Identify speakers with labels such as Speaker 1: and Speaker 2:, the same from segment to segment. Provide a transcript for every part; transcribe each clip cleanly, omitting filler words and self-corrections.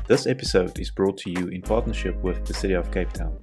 Speaker 1: This episode is brought to you in partnership with the City of Cape Town.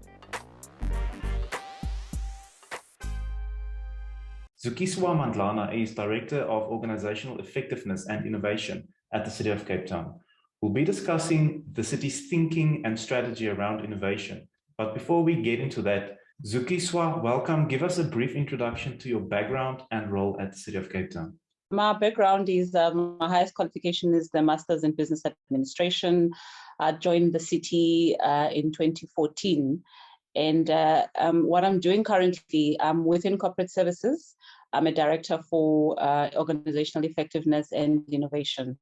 Speaker 1: Zukiswa Mandlana is Director of Organisational Effectiveness and Innovation at the City of Cape Town. We'll be discussing the city's thinking and strategy around innovation. But before we get into that, Zukiswa, welcome. Give us a brief introduction to your background and role at the City of Cape Town.
Speaker 2: My background is, my highest qualification is the Master's in Business Administration. I joined the city in 2014. And what I'm doing currently, I'm within corporate services. I'm a director for organizational effectiveness and innovation.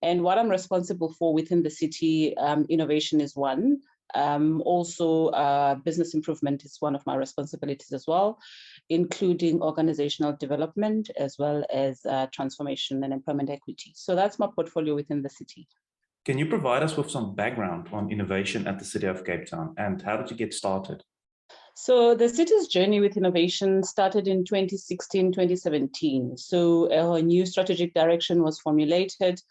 Speaker 2: And what I'm responsible for within the city, innovation is one. Also, business improvement is one of my responsibilities as well, including organizational development as well as transformation and employment equity. So that's my portfolio within the city.
Speaker 1: Can you provide us with some background on innovation at the City of Cape Town and how did you get started?
Speaker 2: So the city's journey with innovation started in 2016, 2017. So a new strategic direction was formulated.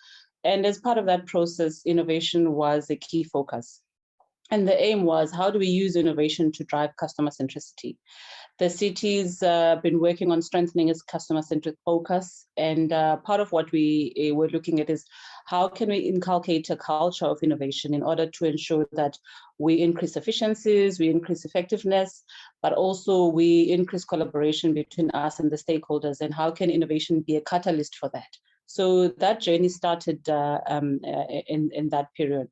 Speaker 2: And as part of that process, innovation was a key focus. And the aim was, how do we use innovation to drive customer centricity? The city's been working on strengthening its customer-centric focus. And part of what we were looking at is how can we inculcate a culture of innovation in order to ensure that we increase efficiencies, we increase effectiveness, but also we increase collaboration between us and the stakeholders, and how can innovation be a catalyst for that? So that journey started in that period.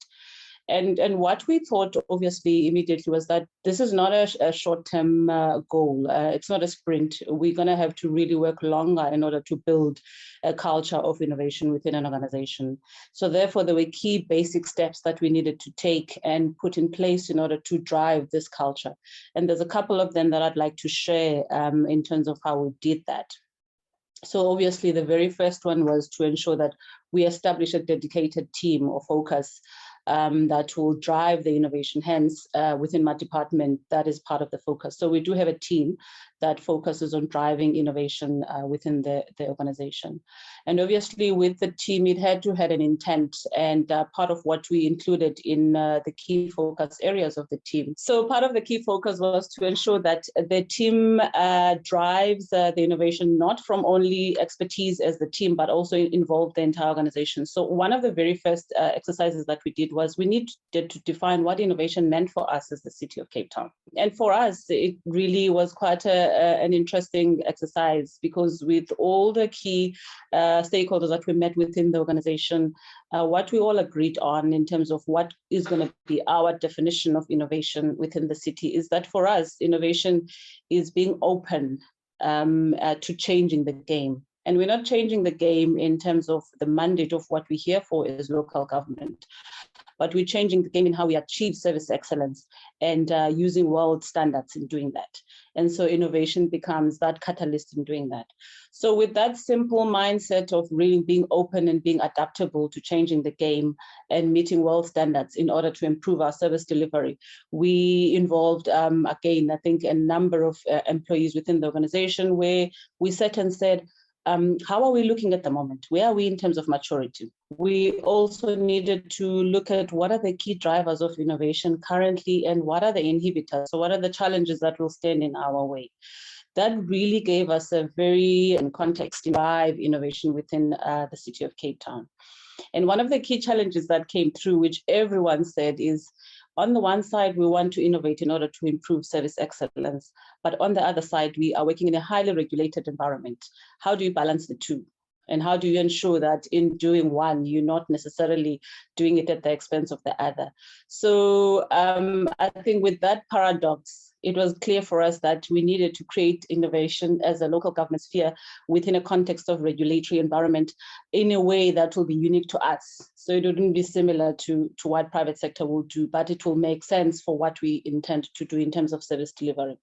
Speaker 2: And what we thought, obviously, immediately was that this is not a short-term goal. It's not a sprint. We're going to have to really work longer in order to build a culture of innovation within an organization. So therefore, there were key basic steps that we needed to take and put in place in order to drive this culture. And there's a couple of them that I'd like to share in terms of how we did that. So obviously, the very first one was to ensure that we establish a dedicated team or focus that will drive the innovation. Hence, within my department, that is part of the focus. So we do have a team that focuses on driving innovation within the organization. And obviously, with the team, it had to have an intent, and part of what we included in the key focus areas of the team. So part of the key focus was to ensure that the team drives the innovation, not from only expertise as the team, but also involve the entire organization. So one of the very first exercises that we did was we needed to define what innovation meant for us as the City of Cape Town. And for us, it really was quite an interesting exercise, because with all the key stakeholders that we met within the organization, what we all agreed on in terms of what is going to be our definition of innovation within the city is that for us, innovation is being open to changing the game. And we're not changing the game in terms of the mandate of what we're here for as local government, but we're changing the game in how we achieve service excellence and using world standards in doing that. And so innovation becomes that catalyst in doing that. So with that simple mindset of really being open and being adaptable to changing the game and meeting world standards in order to improve our service delivery, we involved, again, I think a number of employees within the organization where we sat and said, how are we looking at the moment? Where are we in terms of maturity? We also needed to look at what are the key drivers of innovation currently and what are the inhibitors. So what are the challenges that will stand in our way? That really gave us a very context to drive innovation within the City of Cape Town. And one of the key challenges that came through, which everyone said, is on the one side, we want to innovate in order to improve service excellence. But on the other side, we are working in a highly regulated environment. How do you balance the two? And how do you ensure that in doing one, you're not necessarily doing it at the expense of the other? So I think with that paradox, it was clear for us that we needed to create innovation as a local government sphere within a context of regulatory environment in a way that will be unique to us. So it wouldn't be similar to what private sector will do, but it will make sense for what we intend to do in terms of service delivery.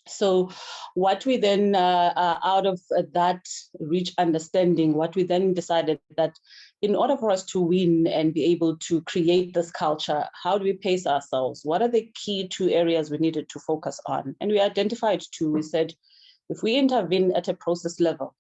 Speaker 2: So what we then, out of that rich understanding, what we then decided that in order for us to win and be able to create this culture, how do we pace ourselves? What are the key two areas we needed to focus on? And we identified two. We said, if we intervene at a process level,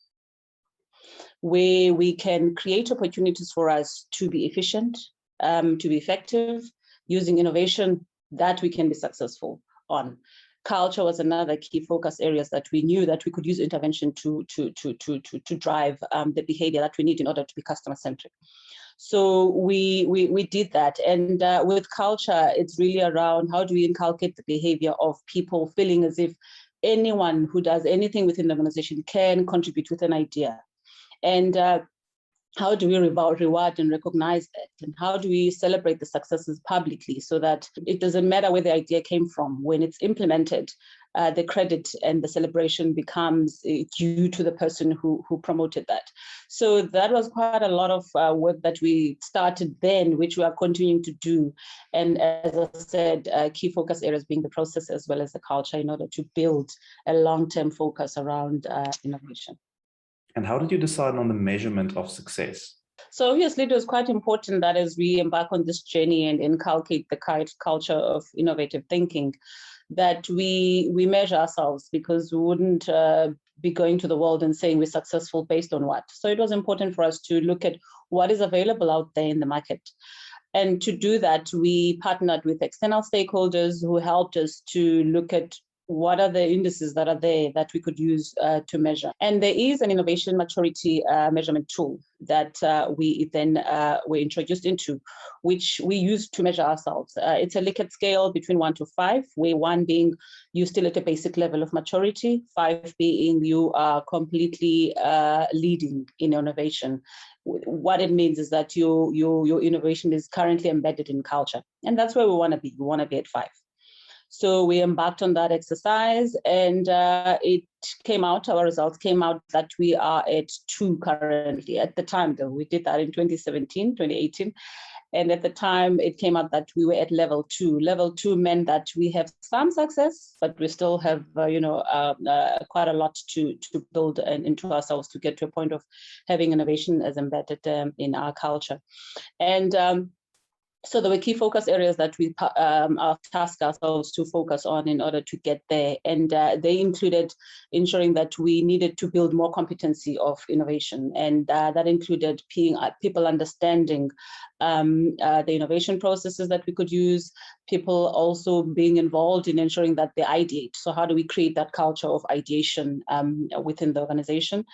Speaker 2: where we can create opportunities for us to be efficient, to be effective, using innovation that we can be successful on. Culture was another key focus areas that we knew that we could use intervention to drive the behavior that we need in order to be customer-centric. So we did that. And with culture, it's really around how do we inculcate the behavior of people feeling as if anyone who does anything within the organization can contribute with an idea. And how do we reward and recognize that? And how do we celebrate the successes publicly so that it doesn't matter where the idea came from? When it's implemented, the credit and the celebration becomes due to the person who promoted that. So that was quite a lot of work that we started then, which we are continuing to do. And as I said, key focus areas being the process as well as the culture in order to build a long-term focus around innovation.
Speaker 1: And how did you decide on the measurement of success?
Speaker 2: So obviously it was quite important that as we embark on this journey and inculcate the culture of innovative thinking, that we measure ourselves, because we wouldn't be going to the world and saying we're successful based on what. So it was important for us to look at what is available out there in the market. And to do that, we partnered with external stakeholders who helped us to look at what are the indices that are there that we could use to measure. And there is an innovation maturity measurement tool that we then were introduced into, which we use to measure ourselves. It's a Likert scale between 1 to 5, where 1 being you're still at a basic level of maturity, 5 being you are completely leading in innovation. What it means is that your innovation is currently embedded in culture. And that's where we want to be. We want to be at 5. So we embarked on that exercise, and it came out, our results came out that we are at 2 currently. At the time, though, we did that in 2018. And at the time, it came out that we were at level 2. Level 2 meant that we have some success, but we still have, quite a lot to build into ourselves to get to a point of having innovation as embedded in our culture. And so there were key focus areas that we tasked ourselves to focus on in order to get there. And they included ensuring that we needed to build more competency of innovation. And that included people understanding the innovation processes that we could use, people also being involved in ensuring that they ideate. So how do we create that culture of ideation within the organization,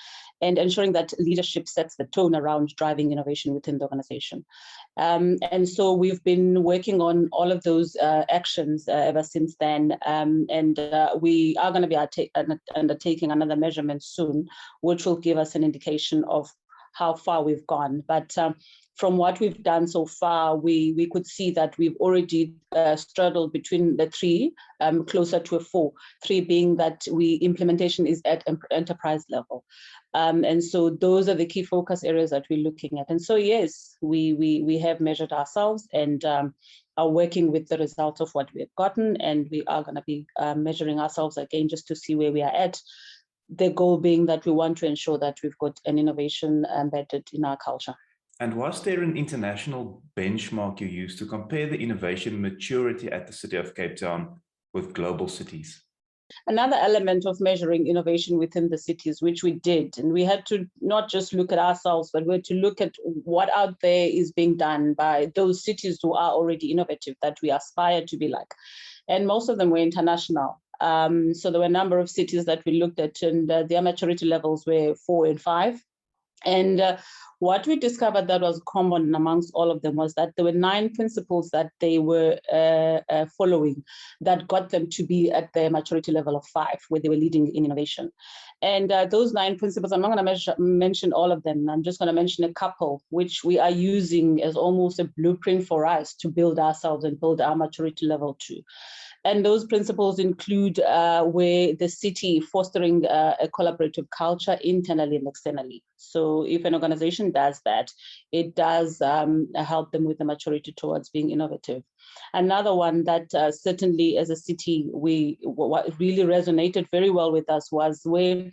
Speaker 2: and ensuring that leadership sets the tone around driving innovation within the organization. And so we've been working on all of those actions ever since then. And we are going to be undertaking another measurement soon, which will give us an indication of how far we've gone. But from what we've done so far, we could see that we've already straddled between the 3, closer to a 4, 3 being that implementation is at enterprise level. And so those are the key focus areas that we're looking at. And so, yes, we have measured ourselves and are working with the results of what we've gotten. And we are going to be measuring ourselves again just to see where we are at. The goal being that we want to ensure that we've got an innovation embedded in our culture.
Speaker 1: And was there an international benchmark you used to compare the innovation maturity at the City of Cape Town with global cities?
Speaker 2: Another element of measuring innovation within the cities, which we did, and we had to not just look at ourselves, but we had to look at what out there is being done by those cities who are already innovative, that we aspire to be like. And most of them were international. So there were a number of cities that we looked at, and their maturity levels were 4 and 5. And what we discovered that was common amongst all of them was that there were 9 principles that they were following that got them to be at their maturity level of 5, where they were leading in innovation. And those 9 principles, I'm not going to mention all of them. I'm just going to mention a couple, which we are using as almost a blueprint for us to build ourselves and build our maturity level too. And those principles include where the city fostering a collaborative culture internally and externally. So if an organization does that, it does help them with the maturity towards being innovative. Another one that certainly as a city, what really resonated very well with us was where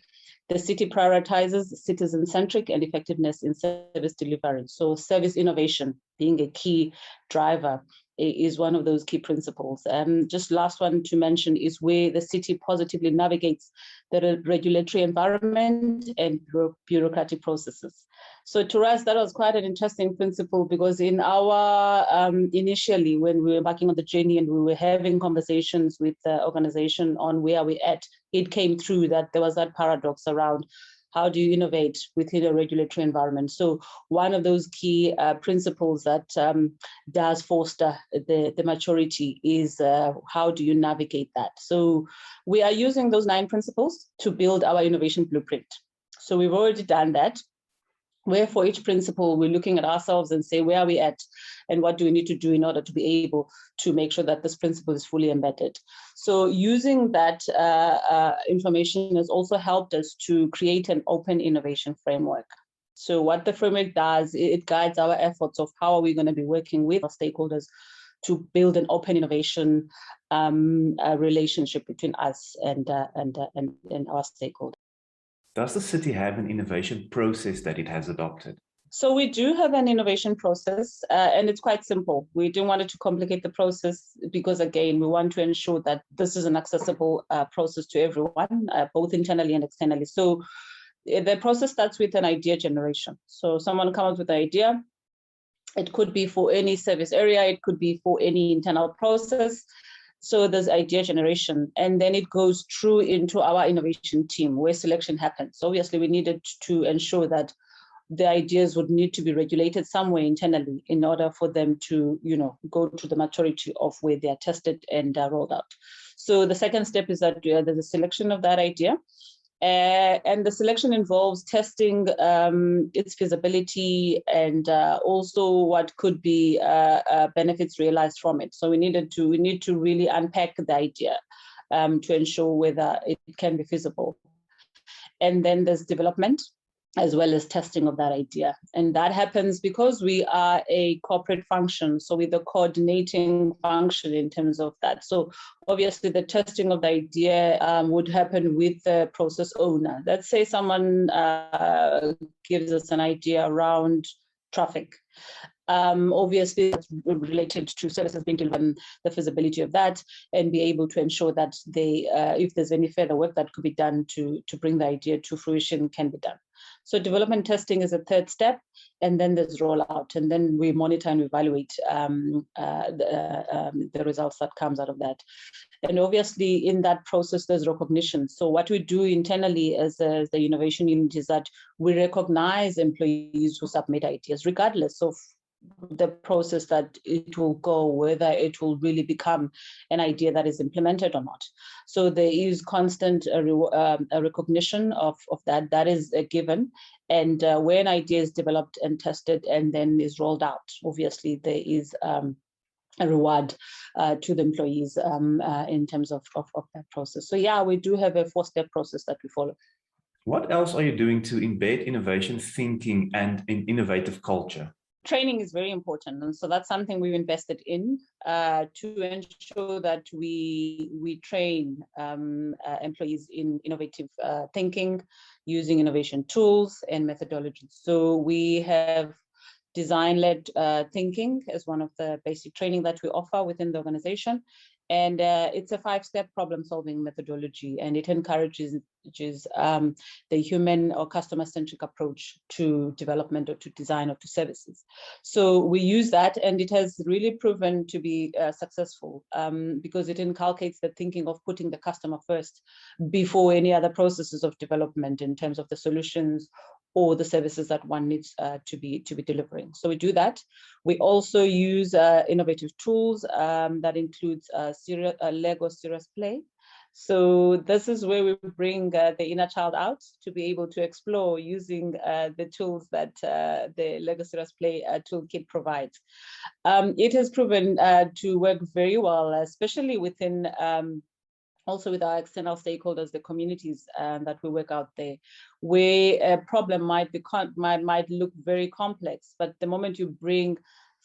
Speaker 2: the city prioritizes citizen-centric and effectiveness in service delivery. So service innovation being a key driver. is one of those key principles. Just last one to mention is where the city positively navigates the regulatory environment and bureaucratic processes. So to us, that was quite an interesting principle, because in our, initially when we were embarking on the journey and we were having conversations with the organization on where we're at, it came through that there was that paradox around how do you innovate within a regulatory environment. So one of those key principles that does foster the maturity is how do you navigate that. So we are using those 9 principles to build our innovation blueprint. So we've already done that, where for each principle, we're looking at ourselves and say, where are we at and what do we need to do in order to be able to make sure that this principle is fully embedded. So using that information has also helped us to create an open innovation framework. So what the framework does, it guides our efforts of how are we going to be working with our stakeholders to build an open innovation relationship between us and our stakeholders.
Speaker 1: Does the city have an innovation process that it has adopted?
Speaker 2: So we do have an innovation process, and it's quite simple. We don't want it to complicate the process because, again, we want to ensure that this is an accessible process to everyone, both internally and externally. So the process starts with an idea generation. So someone comes with an idea. It could be for any service area. It could be for any internal process. So there's idea generation, and then it goes through into our innovation team where selection happens. So obviously, we needed to ensure that the ideas would need to be regulated somewhere internally in order for them to, go to the maturity of where they are tested and rolled out. So the second step is that there's a selection of that idea. And the selection involves testing its feasibility and also what could be benefits realized from it. So we need to really unpack the idea to ensure whether it can be feasible. And then there's development as well as testing of that idea. And that happens because we are a corporate function. So we're the coordinating function in terms of that. So obviously the testing of the idea would happen with the process owner. Let's say someone gives us an idea around traffic. Obviously, that's related to services being delivered and the feasibility of that, and be able to ensure that if there's any further work that could be done to bring the idea to fruition, can be done. So development testing is a third step, and then there's rollout, and then we monitor and evaluate the results that comes out of that. And obviously, in that process, there's recognition. So what we do internally as the innovation unit is that we recognize employees who submit ideas, regardless of the process that it will go, whether it will really become an idea that is implemented or not. So there is constant recognition of that. That is a given. And when an idea is developed and tested and then is rolled out, obviously there is a reward to the employees in terms of that process. So yeah, we do have a 4-step process that we follow.
Speaker 1: What else are you doing to embed innovation thinking and an innovative culture?
Speaker 2: Training is very important, and so that's something we've invested in to ensure that we train employees in innovative thinking using innovation tools and methodologies. So we have design-led thinking as one of the basic training that we offer within the organization. And it's a 5-step problem-solving methodology, and it encourages the human or customer-centric approach to development or to design or to services. So we use that, and it has really proven to be successful because it inculcates the thinking of putting the customer first before any other processes of development in terms of the solutions or the services that one needs to be delivering. So we do that. We also use innovative tools that includes Lego serious play. So this is where we bring the inner child out to be able to explore using the tools that the Lego serious play toolkit provides. It has proven to work very well, especially within also with our external stakeholders, the communities that we work out there, where a problem might look very complex, but the moment you bring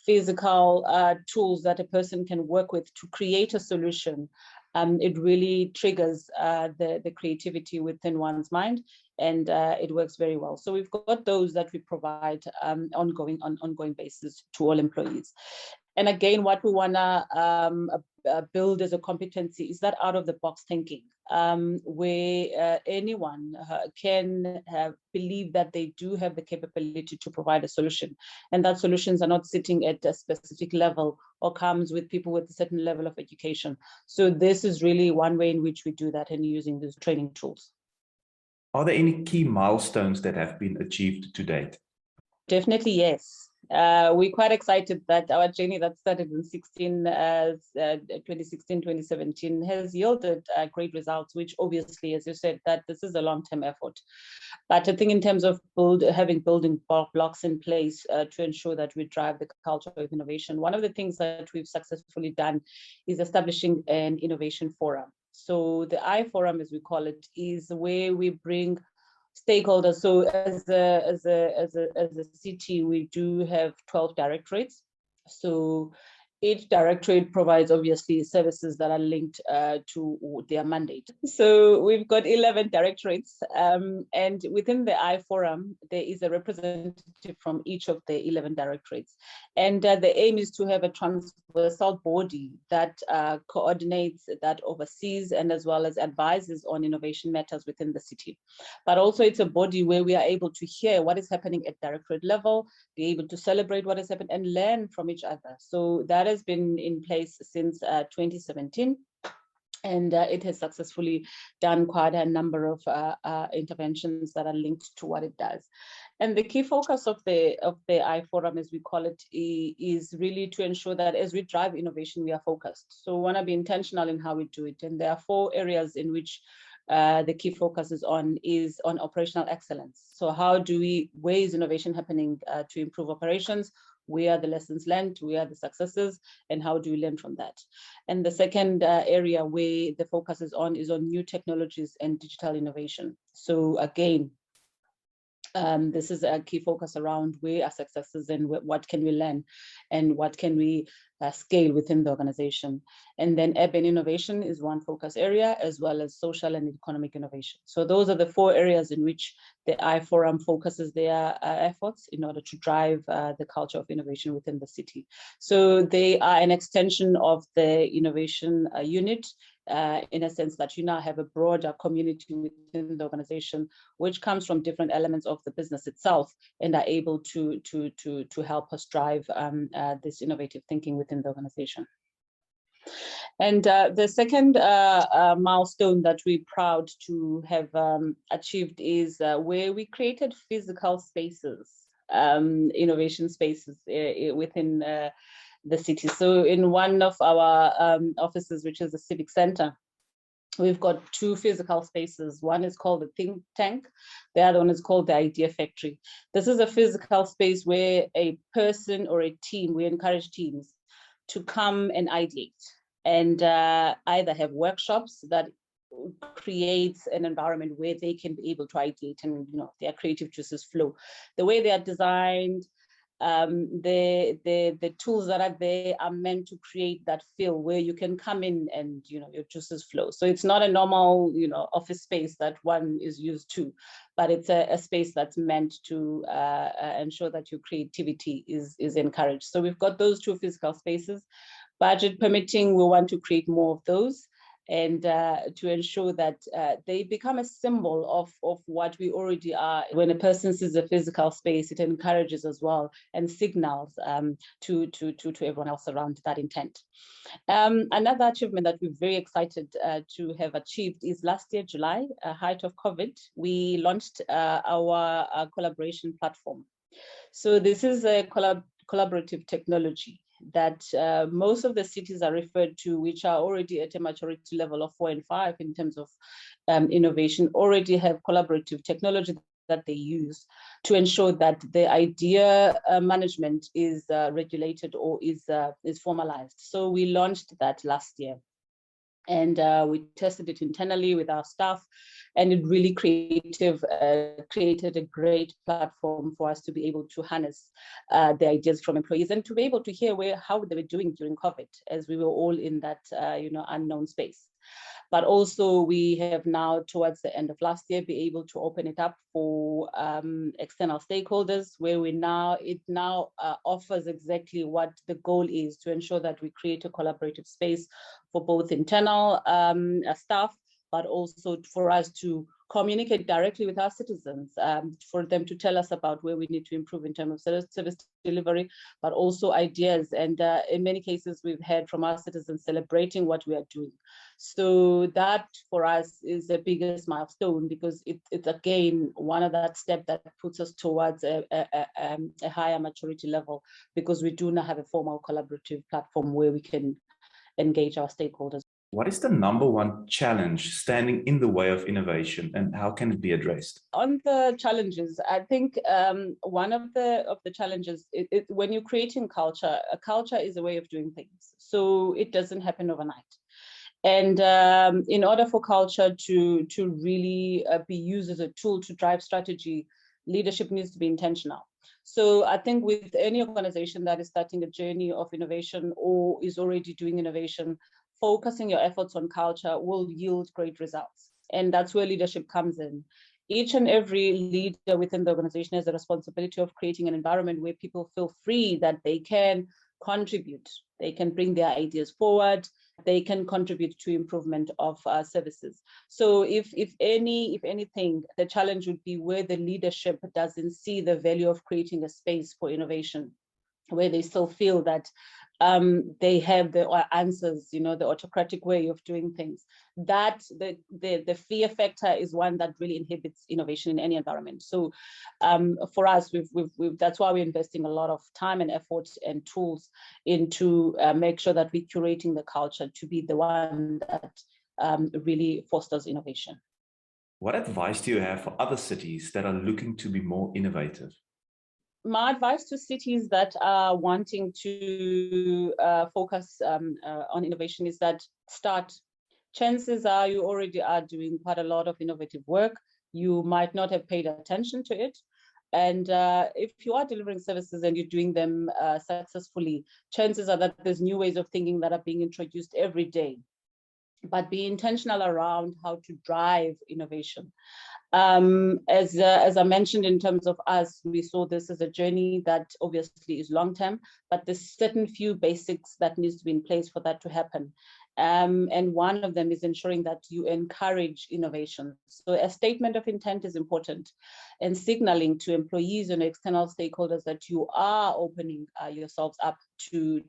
Speaker 2: physical tools that a person can work with to create a solution, it really triggers the creativity within one's mind, and it works very well. So we've got those that we provide on ongoing basis to all employees. And again, what we want to build as a competency is that out-of-the-box thinking, where anyone can believe that they do have the capability to provide a solution, and that solutions are not sitting at a specific level or comes with people with a certain level of education. So this is really one way in which we do that, and using these training tools.
Speaker 1: Are there any key milestones that have been achieved to date?
Speaker 2: Definitely, yes. We're quite excited that our journey that started in 2016, 2017 has yielded great results, which obviously, as you said, that this is a long-term effort. But I think in terms of having building blocks in place to ensure that we drive the culture of innovation, one of the things that we've successfully done is establishing an innovation forum. So the I Forum, as we call it, is where we bring stakeholders. So as a city, we do have 12 directorates. So each directorate provides obviously services that are linked to their mandate. So we've got 11 directorates, and within the I Forum, there is a representative from each of the 11 directorates. And the aim is to have a transversal body that coordinates, that oversees, and as well as advises on innovation matters within the city. But also it's a body where we are able to hear what is happening at directorate level, be able to celebrate what has happened and learn from each other. So that has been in place since 2017. And it has successfully done quite a number of interventions that are linked to what it does. And the key focus of the I Forum, as we call it, is really to ensure that as we drive innovation, we are focused. So we want to be intentional in how we do it. And there are 4 areas in which the key focus is on operational excellence. So how do we, where is innovation happening to improve operations? Where are the lessons learned? Where are the successes? And how do we learn from that? And the second area where the focus is on new technologies and digital innovation. So again, this is a key focus around where are successes and what can we learn and what can we scale within the organization. And then urban innovation is one focus area, as well as social and economic innovation. So those are the 4 areas in which the I Forum focuses their efforts in order to drive the culture of innovation within the city. So they are an extension of the innovation unit, in a sense that you now have a broader community within the organization, which comes from different elements of the business itself, and are able to help us drive this innovative thinking within the organization. And the second milestone that we're proud to have achieved is where we created physical spaces, innovation spaces within the city. So in one of our offices, which is the Civic Center, we've got 2 physical spaces. One is called the Think Tank. The other one is called the Idea Factory. This is a physical space where a person or a team, we encourage teams to come and ideate and either have workshops that creates an environment where they can be able to ideate and their creative juices flow. The way they are designed, the tools that are there are meant to create that feel where you can come in and your juices flow. So it's not a normal office space that one is used to, but it's a space that's meant to ensure that your creativity is encouraged. So we've got those 2 physical spaces. Budget permitting, we want to create more of those, and to ensure that they become a symbol of what we already are. When a person sees a physical space, it encourages as well and signals to everyone else around that intent. Another achievement that we're very excited to have achieved is last year, July, height of COVID, we launched our collaboration platform. So this is a collaborative technology that most of the cities are referred to, which are already at a maturity level of 4 and 5 in terms of innovation, already have collaborative technology that they use to ensure that the idea management is regulated or is formalized. So we launched that last year. And we tested it internally with our staff, and it really created a great platform for us to be able to harness the ideas from employees and to be able to hear how they were doing during COVID, as we were all in that unknown space. But also we have now, towards the end of last year, be able to open it up for external stakeholders, where it now offers exactly what the goal is, to ensure that we create a collaborative space for both internal staff, but also for us to communicate directly with our citizens, for them to tell us about where we need to improve in terms of service delivery, but also ideas. And in many cases, we've heard from our citizens celebrating what we are doing. So that for us is the biggest milestone, because it's again one of that step that puts us towards a higher maturity level, because we do now have a formal collaborative platform where we can engage our stakeholders.
Speaker 1: What is the number one challenge standing in the way of innovation, and how can it be addressed?
Speaker 2: On the challenges, I think one of the challenges, when you're creating culture, a culture is a way of doing things. So it doesn't happen overnight. And in order for culture to really be used as a tool to drive strategy, leadership needs to be intentional. So I think with any organization that is starting a journey of innovation or is already doing innovation, focusing your efforts on culture will yield great results. And that's where leadership comes in. Each and every leader within the organization has a responsibility of creating an environment where people feel free that they can contribute, they can bring their ideas forward, they can contribute to improvement of services. So if anything, the challenge would be where the leadership doesn't see the value of creating a space for innovation, where they still feel that they have the answers, the autocratic way of doing things. That the fear factor is one that really inhibits innovation in any environment. So for us, that's why we're investing a lot of time and effort and tools into make sure that we're curating the culture to be the one that really fosters innovation.
Speaker 1: What advice do you have for other cities that are looking to be more innovative?
Speaker 2: My advice to cities that are wanting to focus on innovation is that start. Chances are you already are doing quite a lot of innovative work. You might not have paid attention to it. And if you are delivering services and you're doing them successfully, chances are that there's new ways of thinking that are being introduced every day. But be intentional around how to drive innovation. As I mentioned, in terms of us, we saw this as a journey that obviously is long-term, but there's certain few basics that needs to be in place for that to happen. And one of them is ensuring that you encourage innovation. So a statement of intent is important, and signaling to employees and external stakeholders that you are opening yourselves up to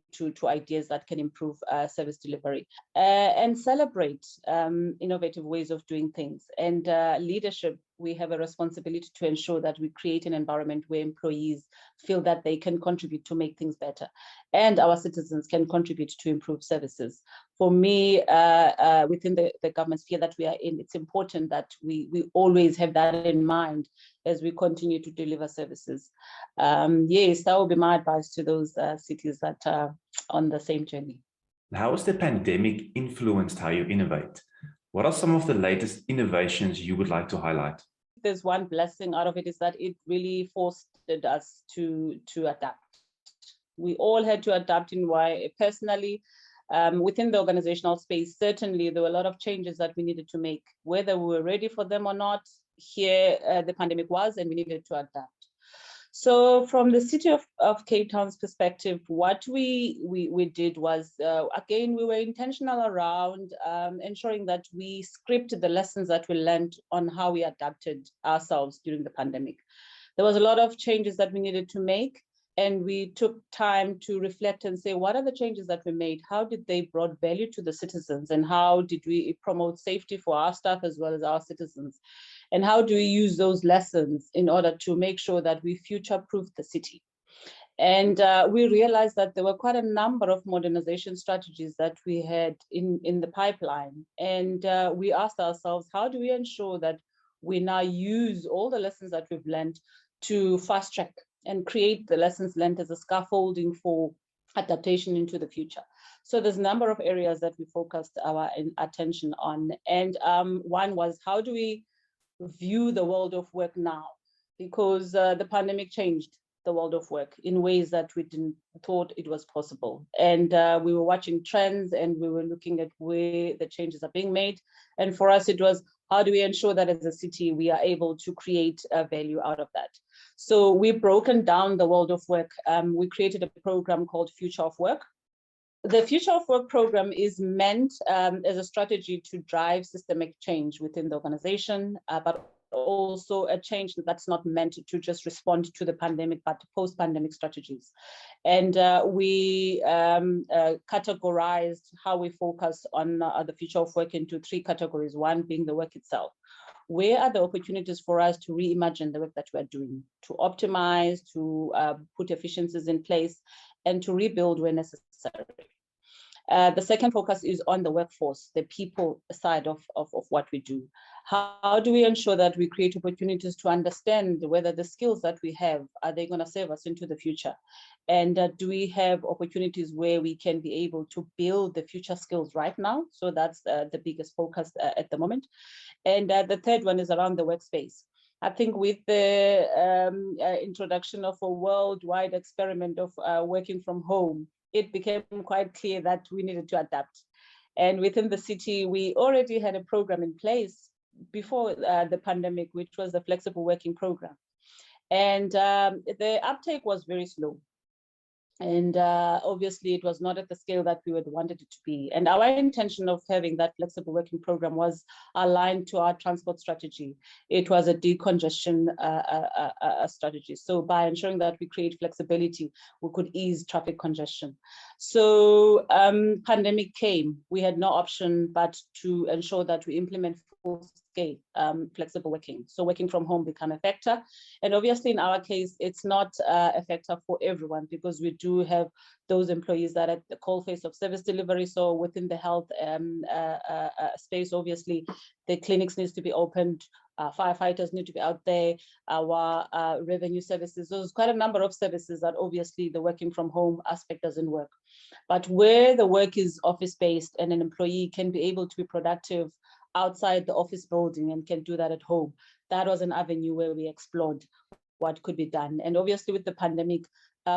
Speaker 2: ideas that can improve service delivery, and celebrate innovative ways of doing things. And leadership, we have a responsibility to ensure that we create an environment where employees feel that they can contribute to make things better, and our citizens can contribute to improve services. For me, within the government sphere that we are in, it's important that we always have that in mind as we continue to deliver services. Yes, that would be my advice to those cities that are on the same journey.
Speaker 1: How has the pandemic influenced how you innovate? What are some of the latest innovations you would like to highlight?
Speaker 2: There's one blessing out of it, is that it really forced us to adapt. We all had to adapt in why personally. Within the organizational space, certainly there were a lot of changes that we needed to make, whether we were ready for them or not. Here, the pandemic was, and we needed to adapt. So from the city of Cape Town's perspective, what we did was, again, we were intentional around ensuring that we scripted the lessons that we learned on how we adapted ourselves during the pandemic. There was a lot of changes that we needed to make, and we took time to reflect and say, what are the changes that we made? How did they brought value to the citizens? And how did we promote safety for our staff as well as our citizens? And how do we use those lessons in order to make sure that we future-proof the city? And we realized that there were quite a number of modernization strategies that we had in the pipeline. And we asked ourselves, how do we ensure that we now use all the lessons that we've learned to fast track and create the lessons learned as a scaffolding for adaptation into the future? So there's a number of areas that we focused our attention on. And one was, how do we view the world of work now? Because the pandemic changed the world of work in ways that we didn't thought it was possible. And we were watching trends and we were looking at where the changes are being made. And for us, it was, how do we ensure that as a city, we are able to create value out of that? So we've broken down the world of work. We created a program called Future of Work. The Future of Work program is meant as a strategy to drive systemic change within the organization, but also a change that's not meant to just respond to the pandemic, but post-pandemic strategies. And we categorized how we focus on the future of work into 3 categories, one being the work itself. Where are the opportunities for us to reimagine the work that we're doing, to optimize, to put efficiencies in place, and to rebuild where necessary? The second focus is on the workforce, the people side of what we do. How do we ensure that we create opportunities to understand whether the skills that we have, are they going to serve us into the future? And do we have opportunities where we can be able to build the future skills right now? So that's the biggest focus at the moment. And the third one is around the workspace. I think with the introduction of a worldwide experiment of working from home, it became quite clear that we needed to adapt. And within the city, we already had a program in place before the pandemic, which was the flexible working program. And the uptake was very slow. And obviously, it was not at the scale that we would wanted it to be. And our intention of having that flexible working program was aligned to our transport strategy. It was a decongestion strategy. So by ensuring that we create flexibility, we could ease traffic congestion. So pandemic came, we had no option but to ensure that we implement full-scale flexible working. So working from home became a factor. And obviously in our case, it's not a factor for everyone because we do have those employees that are at the coalface of service delivery. So within the health space, obviously the clinics needs to be opened, firefighters need to be out there, our revenue services. There's quite a number of services that obviously the working from home aspect doesn't work. But where the work is office-based and an employee can be able to be productive outside the office building and can do that at home, that was an avenue where we explored what could be done. And obviously with the pandemic,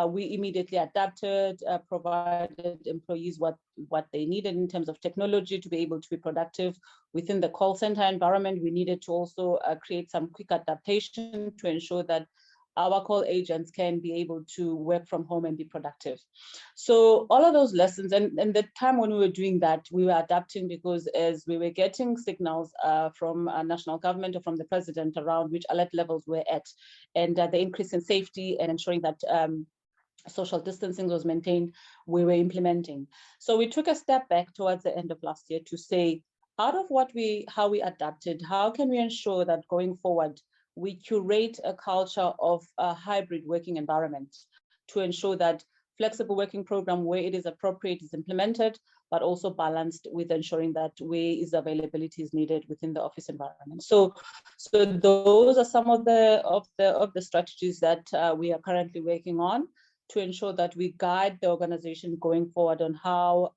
Speaker 2: we immediately adapted, provided employees what they needed in terms of technology to be able to be productive. Within the call center environment, we needed to also create some quick adaptation to ensure that our call agents can be able to work from home and be productive. So all of those lessons, and the time when we were doing that, we were adapting because as we were getting signals from national government or from the president around which alert levels we're at, and the increase in safety and ensuring that social distancing was maintained, we were implementing. So we took a step back towards the end of last year to say, out of how we adapted, how can we ensure that going forward, we curate a culture of a hybrid working environment to ensure that flexible working program where it is appropriate is implemented, but also balanced with ensuring that where is availability is needed within the office environment. So those are some of the strategies that we are currently working on to ensure that we guide the organization going forward on how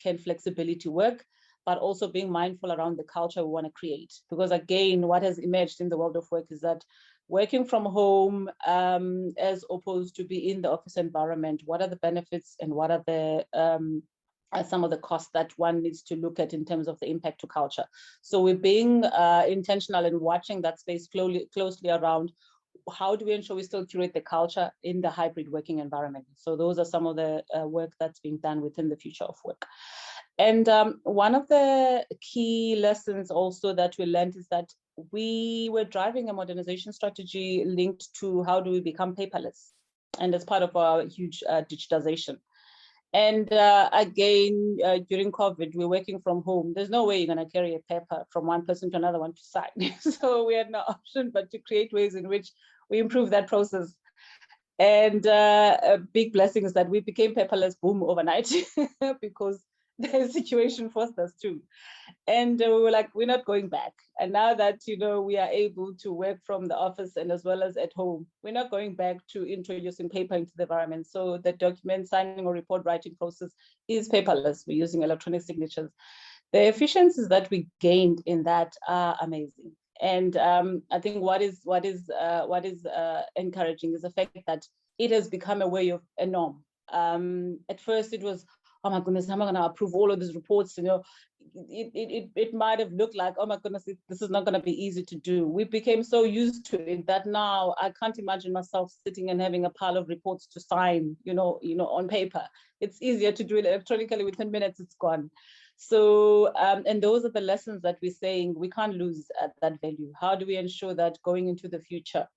Speaker 2: can flexibility work, but also being mindful around the culture we want to create. Because again, what has emerged in the world of work is that working from home as opposed to be in the office environment, what are the benefits and what are the some of the costs that one needs to look at in terms of the impact to culture. So we're being intentional in watching that space closely around how do we ensure we still curate the culture in the hybrid working environment. So those are some of the work that's being done within the future of work. And one of the key lessons also that we learned is that we were driving a modernization strategy linked to how do we become paperless, and as part of our huge digitization. And again, during COVID, we're working from home. There's no way you're going to carry a paper from one person to another one to sign. So we had no option but to create ways in which we improve that process. And a big blessing is that we became paperless, boom, overnight, because the situation forced us to. And we were like, we're not going back. And now that, we are able to work from the office and as well as at home, we're not going back to introducing paper into the environment. So the document signing or report writing process is paperless. We're using electronic signatures. The efficiencies that we gained in that are amazing. And I think what is encouraging is the fact that it has become a way of a norm. At first, it was, oh my goodness, how am I going to approve all of these reports? You know, it might have looked like, oh my goodness, this is not going to be easy to do. We became so used to it that now I can't imagine myself sitting and having a pile of reports to sign, you know, on paper. It's easier to do it electronically. Within minutes, it's gone. So, and those are the lessons that we're saying we can't lose that value. How do we ensure that going into the future,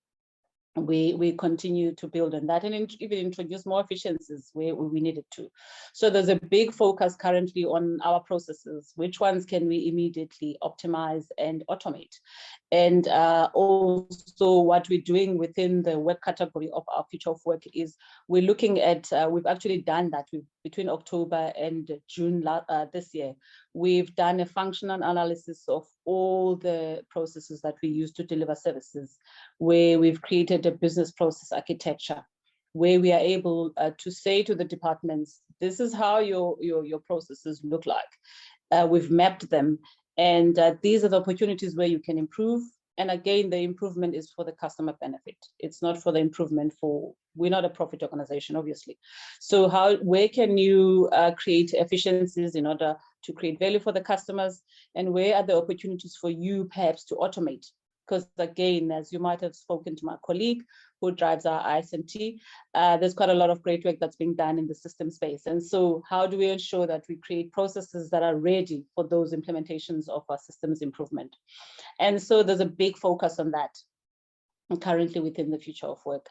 Speaker 2: we continue to build on that and even introduce more efficiencies where we needed to. So there's a big focus currently on our processes. Which ones can we immediately optimize and automate? And also what we're doing within the work category of our future of work is we're looking at, we've actually done that between October and June this year. We've done a functional analysis of all the processes that we use to deliver services, where we've created a business process architecture, where we are able to say to the departments, this is how your processes look like. We've mapped them, and these are the opportunities where you can improve. And again, the improvement is for the customer benefit. It's not for the improvement for, we're not a profit organization, obviously. So where can you create efficiencies in order to create value for the customers? And where are the opportunities for you perhaps to automate? Because again, as you might have spoken to my colleague who drives our IS&T, there's quite a lot of great work that's being done in the system space. And so how do we ensure that we create processes that are ready for those implementations of our systems improvement? And so there's a big focus on that currently within the future of work.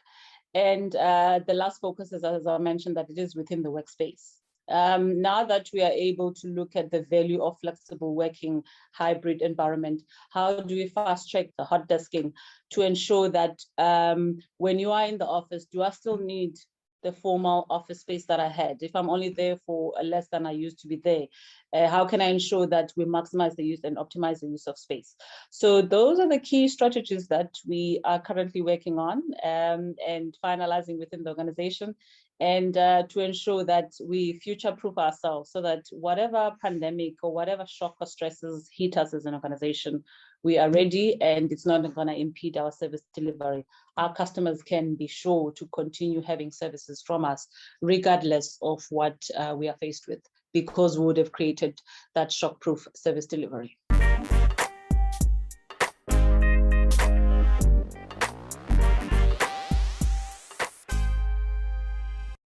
Speaker 2: And the last focus is, as I mentioned, that it is within the workspace. Now that we are able to look at the value of flexible working hybrid environment, how do we fast track the hot desking to ensure that when you are in the office, do I still need the formal office space that I had? If I'm only there for less than I used to be there, how can I ensure that we maximize the use and optimize the use of space? So those are the key strategies that we are currently working on and finalizing within the organization, and to ensure that we future-proof ourselves so that whatever pandemic or whatever shock or stresses hit us as an organization, we are ready and it's not going to impede our service delivery. Our customers can be sure to continue having services from us, regardless of what we are faced with, because we would have created that shock-proof service delivery.